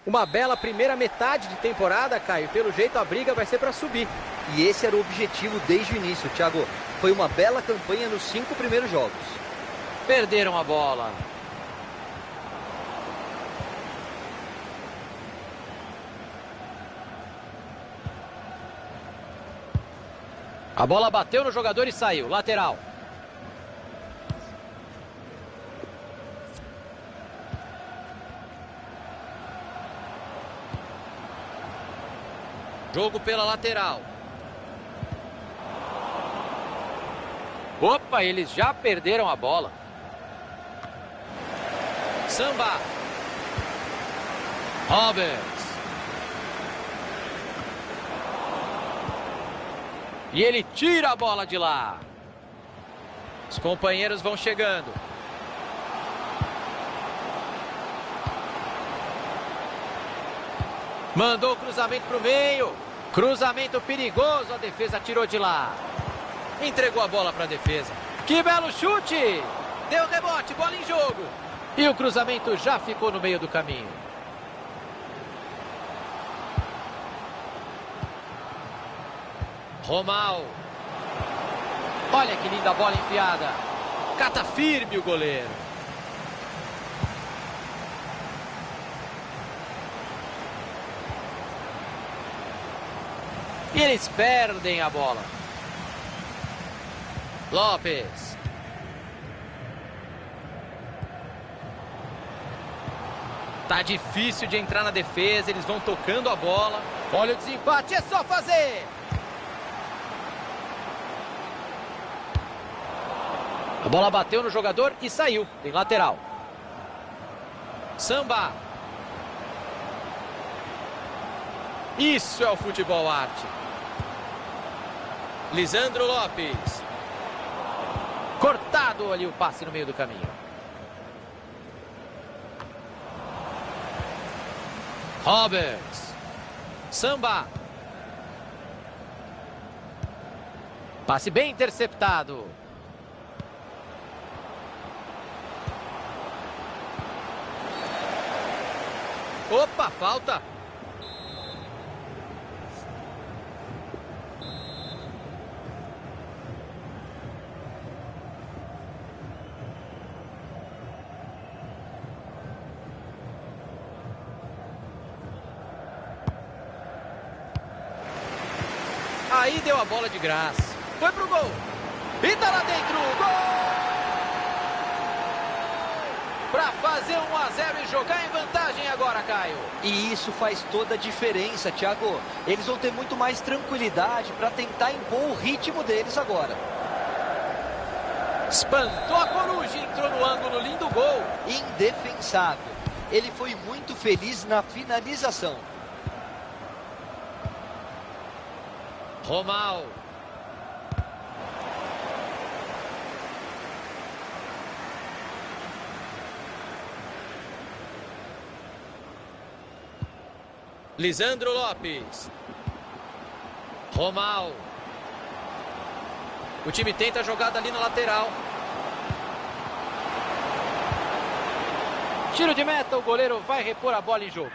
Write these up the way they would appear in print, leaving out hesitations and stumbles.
Uma bela primeira metade de temporada, Caio. Pelo jeito a briga vai ser para subir. E esse era o objetivo desde o início, Thiago. Foi uma bela campanha nos 5 primeiros jogos. Perderam a bola. A bola bateu no jogador e saiu. Lateral. Jogo pela lateral. Opa, eles já perderam a bola. Samba. Roberts. E ele tira a bola de lá. Os companheiros vão chegando. Mandou o cruzamento para o meio. Cruzamento perigoso, a defesa tirou de lá. Entregou a bola para a defesa. Que belo chute! Deu rebote, bola em jogo. E o cruzamento já ficou no meio do caminho. Romal. Olha que linda bola enfiada. Cata firme o goleiro. E eles perdem a bola. Lopes. Tá difícil de entrar na defesa. Eles vão tocando a bola. Olha o desempate, é só fazer. A bola bateu no jogador e saiu. Tem lateral. Samba. Isso é o futebol arte. Lisandro Lopes. Cortado ali o passe no meio do caminho. Roberts. Samba. Passe bem interceptado. Opa, falta. Aí deu a bola de graça. Foi pro gol. E tá lá dentro. Gol! Pra fazer 1-0 e jogar em vantagem agora, Caio. E isso faz toda a diferença, Thiago. Eles vão ter muito mais tranquilidade para tentar impor o ritmo deles agora. Espantou a coruja e entrou no ângulo. Lindo gol. Indefensável. Ele foi muito feliz na finalização. Romal. Lisandro Lopes. Romal. O time tenta a jogada ali na lateral. Tiro de meta, o goleiro vai repor a bola em jogo.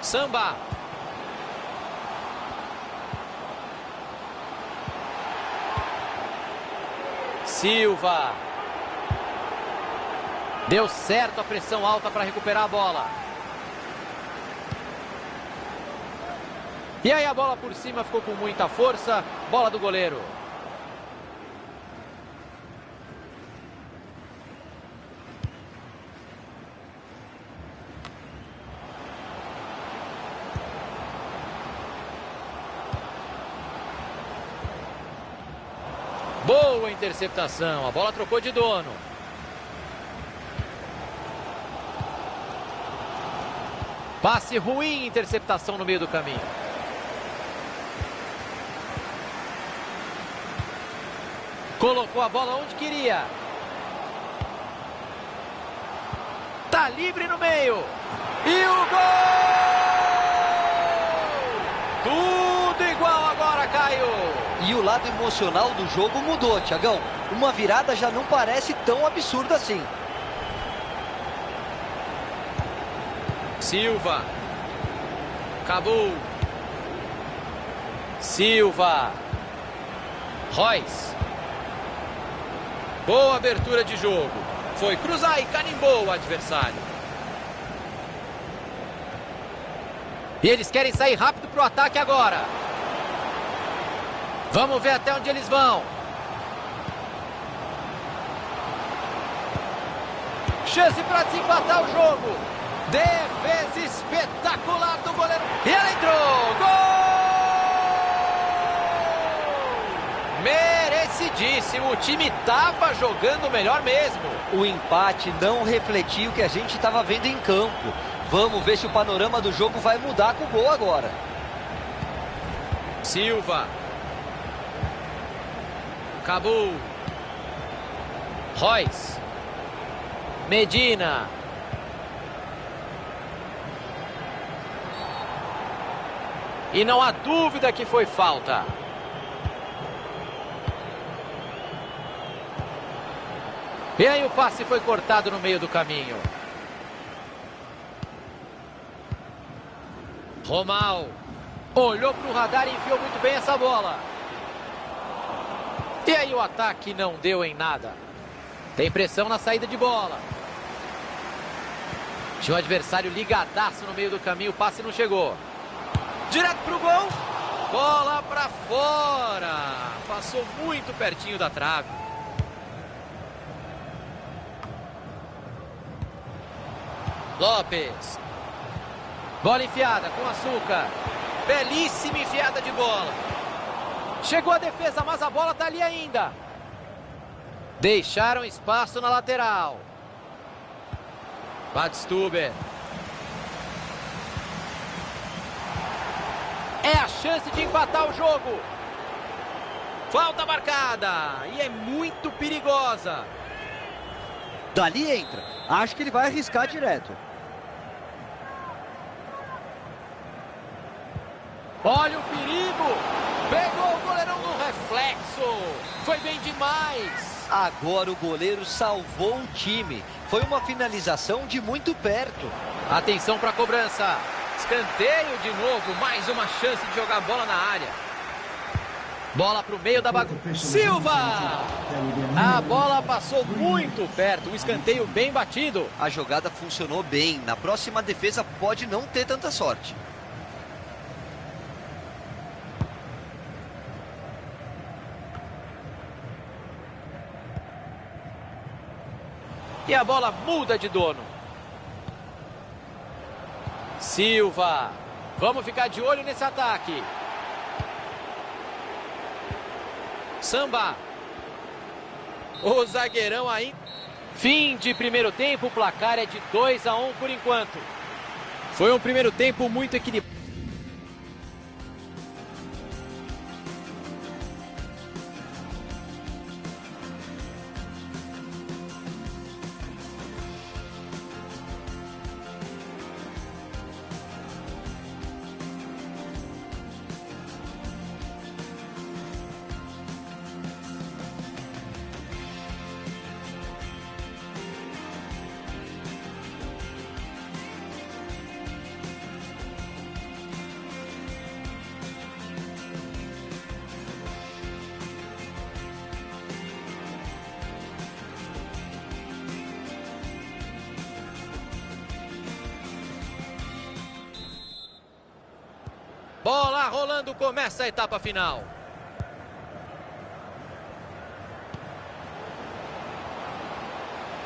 Samba. Silva. Deu certo a pressão alta para recuperar a bola. E aí a bola por cima ficou com muita força. Bola do goleiro. Boa interceptação, a bola trocou de dono. Passe ruim, interceptação no meio do caminho. Colocou a bola onde queria. Tá livre no meio. E o gol! Tudo igual agora, Caio. lado emocional do jogo mudou, Thiagão. Uma virada já não parece tão absurda assim. Silva. Acabou. Silva. Royce. Boa abertura de jogo. Foi cruzar e carimbou o adversário. E eles querem sair rápido para o ataque agora. Vamos ver até onde eles vão. Chance para desempatar o jogo. Defesa espetacular do goleiro. E ela entrou. Gol! Merecidíssimo. O time estava jogando melhor mesmo. O empate não refletiu o que a gente estava vendo em campo. Vamos ver se o panorama do jogo vai mudar com o gol agora. Silva. Acabou. Royce. Medina. E não há dúvida que foi falta. E aí o passe foi cortado no meio do caminho. Romal. Olhou para o radar e enfiou muito bem essa bola. E aí o ataque não deu em nada. Tem pressão na saída de bola. Tinha um adversário ligadaço no meio do caminho, o passe não chegou. Direto pro gol. Bola para fora. Passou muito pertinho da trave. Lopes. Bola enfiada com açúcar. Belíssima enfiada de bola. Chegou a defesa, mas a bola tá ali ainda. Deixaram espaço na lateral. Badstuber. É a chance de empatar o jogo. Falta marcada. E é muito perigosa. Dali entra. Acho que ele vai arriscar direto. Olha o perigo. Pegou o goleirão no reflexo. Foi bem demais. Agora o goleiro salvou o time. Foi uma finalização de muito perto. Atenção para a cobrança. Escanteio de novo. Mais uma chance de jogar bola na área. Bola para o meio da bagunça. Silva! A bola passou muito perto. Um escanteio bem batido. A jogada funcionou bem. Na próxima defesa pode não ter tanta sorte. E a bola muda de dono. Silva. Vamos ficar de olho nesse ataque. Samba. O zagueirão ainda. Fim de primeiro tempo. O placar é de 2-1 por enquanto. Foi um primeiro tempo muito equilibrado. Bola rolando, começa a etapa final.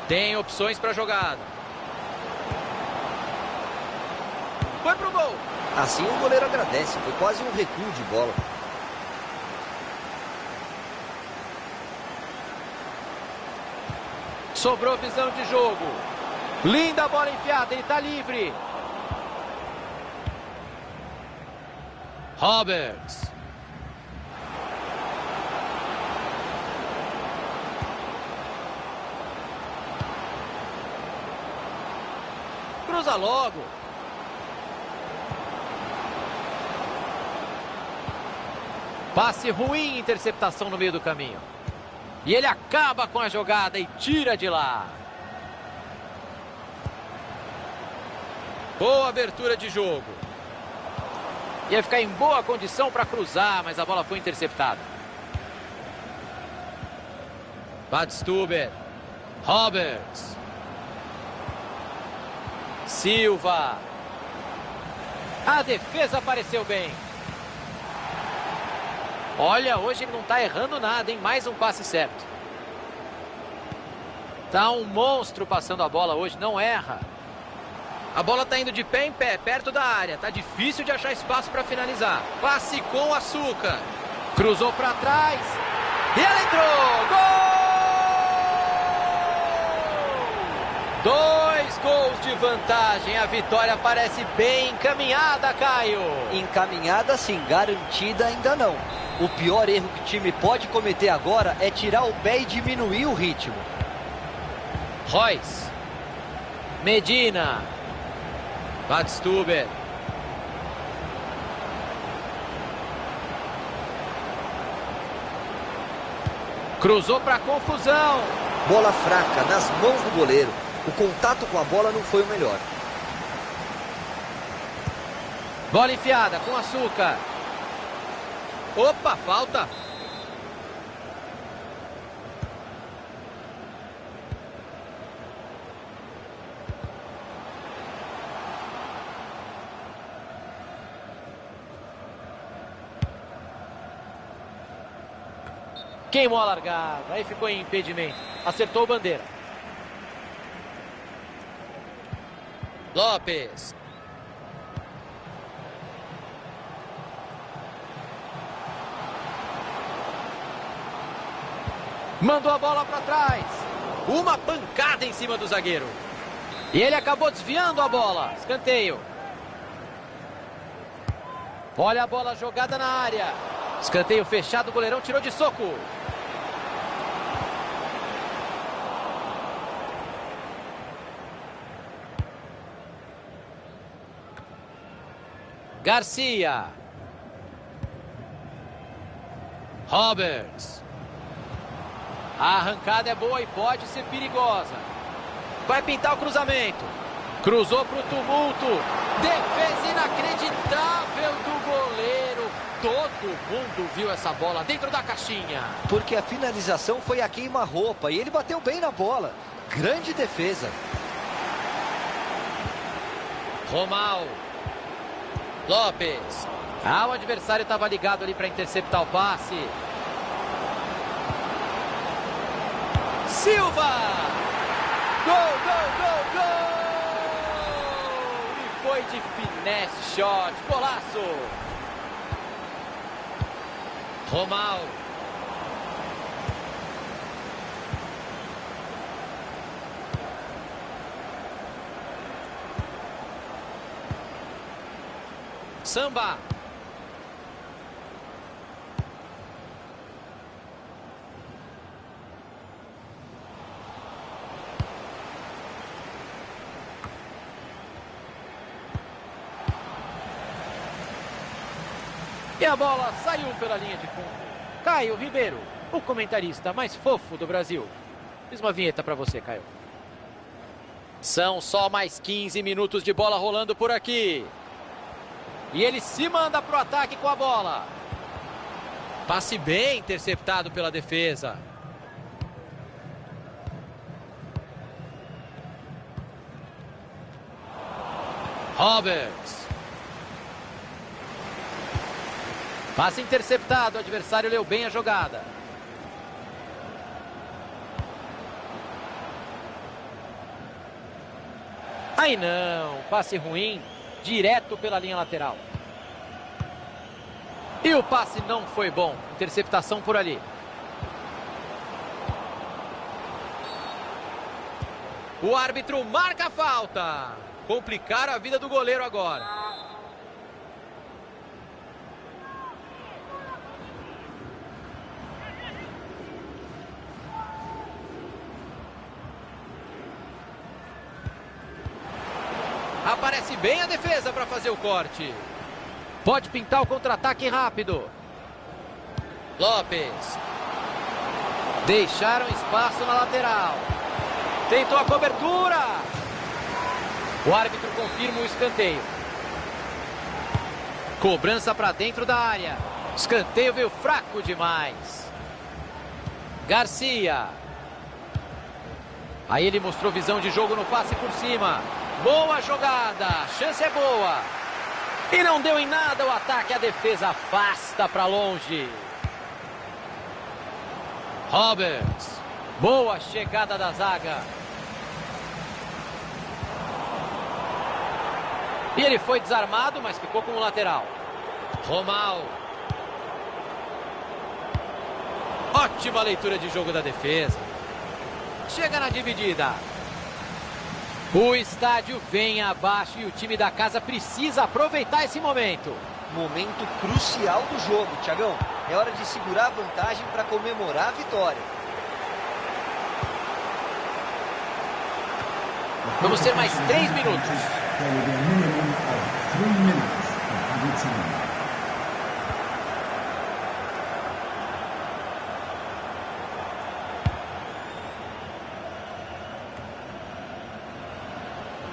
Tem opções para jogada. Foi pro gol. Assim o goleiro agradece. Foi quase um recuo de bola. Sobrou visão de jogo. Linda bola enfiada, ele tá livre. Roberts. Cruza logo. Passe ruim, interceptação no meio do caminho. E ele acaba com a jogada e tira de lá. Boa abertura de jogo. Ia ficar em boa condição para cruzar, mas a bola foi interceptada. Badstuber. Roberts. Silva. A defesa apareceu bem. Olha, hoje ele não está errando nada, hein? Mais um passe certo. Tá um monstro passando a bola hoje, não erra. A bola está indo de pé em pé, perto da área. Tá difícil de achar espaço para finalizar. Passe com açúcar. Cruzou para trás. E ela entrou! Gol! 2 gols de vantagem. A vitória parece bem encaminhada, Caio. Encaminhada sim, garantida ainda não. O pior erro que o time pode cometer agora é tirar o pé e diminuir o ritmo. Royce. Medina. Badstuber. Cruzou para confusão. Bola fraca nas mãos do goleiro. O contato com a bola não foi o melhor. Bola enfiada com açúcar. Opa, falta. Queimou a largada. Aí ficou em impedimento. Acertou o bandeira. Lopes. Mandou a bola para trás. Uma pancada em cima do zagueiro. E ele acabou desviando a bola. Escanteio. Olha a bola jogada na área. Escanteio fechado, o goleirão tirou de soco. Garcia. Roberts. A arrancada é boa e pode ser perigosa. Vai pintar o cruzamento. Cruzou para o tumulto. Defesa inacreditável do goleiro. Todo mundo viu essa bola dentro da caixinha. Porque a finalização foi a queima-roupa e ele bateu bem na bola. Grande defesa. Romal. Lopes. O adversário estava ligado ali para interceptar o passe. Silva! Gol, gol, gol, gol! E foi de finesse shot, golaço! Romal. Samba. E a bola saiu pela linha de fundo. Caio Ribeiro, o comentarista mais fofo do Brasil. Fiz uma vinheta para você, Caio. São só mais 15 minutos de bola rolando por aqui. E ele se manda pro ataque com a bola. Passe bem interceptado pela defesa. Roberts. Passe interceptado, o adversário leu bem a jogada. Aí não, passe ruim, direto pela linha lateral. E o passe não foi bom, interceptação por ali. O árbitro marca a falta. Complicaram a vida do goleiro agora. Aparece bem a defesa para fazer o corte. Pode pintar o contra-ataque rápido. Lopes. Deixaram espaço na lateral. Tentou a cobertura. O árbitro confirma o escanteio. Cobrança para dentro da área. Escanteio veio fraco demais. Garcia. Aí ele mostrou visão de jogo no passe por cima. Boa jogada. A chance é boa. E não deu em nada o ataque. A defesa afasta para longe. Roberts. Boa chegada da zaga. E ele foi desarmado, mas ficou com o lateral. Romal. Ótima leitura de jogo da defesa. Chega na dividida. O estádio vem abaixo e o time da casa precisa aproveitar esse momento. Momento crucial do jogo, Thiagão. É hora de segurar a vantagem para comemorar a vitória. Vamos ter mais 3 minutos. There will be a minimum of 3 minutes of added time.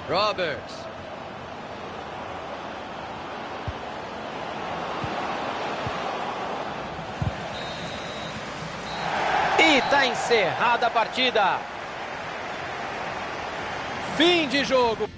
Roberts. E tá encerrada a partida. Fim de jogo.